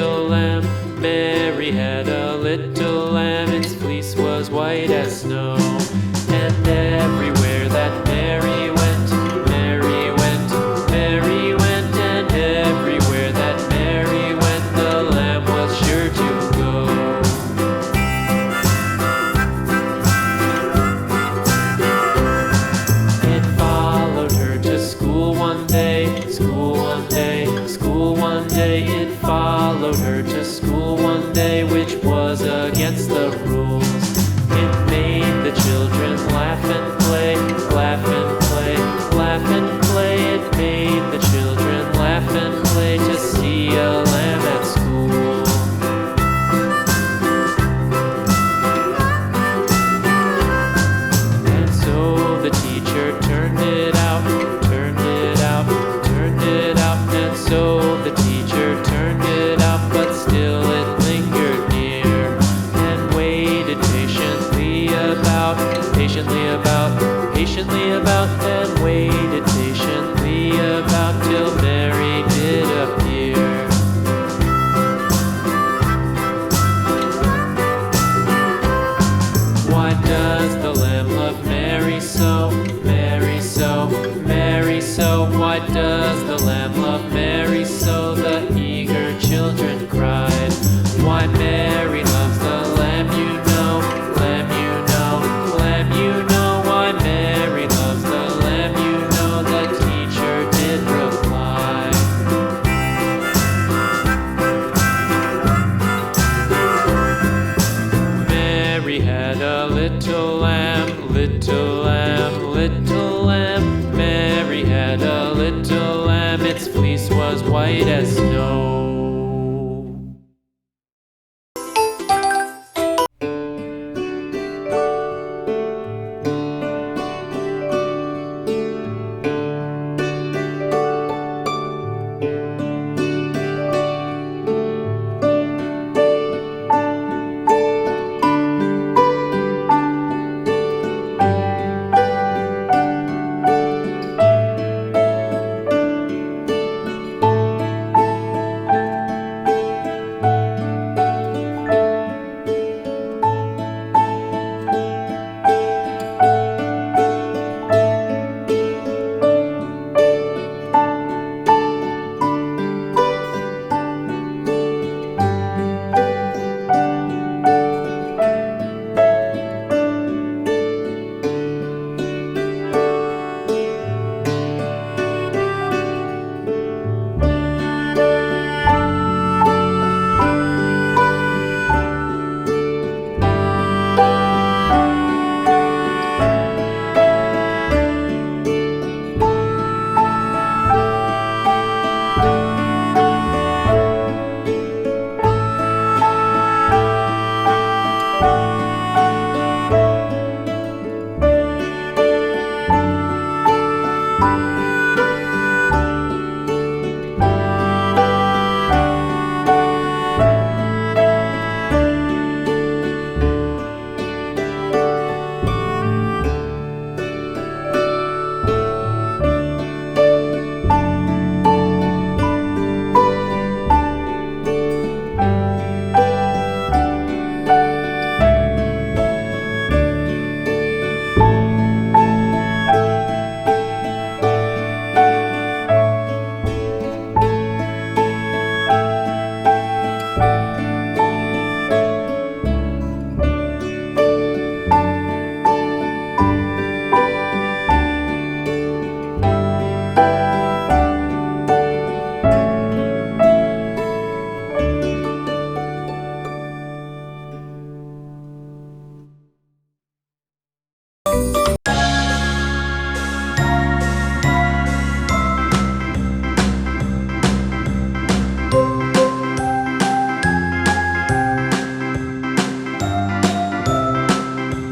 little lamb. Mary had a little lamb, its fleece was white as snow. And everywhere that Mary went, Mary went, Mary went, and everywhere that Mary went, the lamb was sure to go. It followed her to school one day, school one day, school one day. It followed her to school one day, which was against the rules.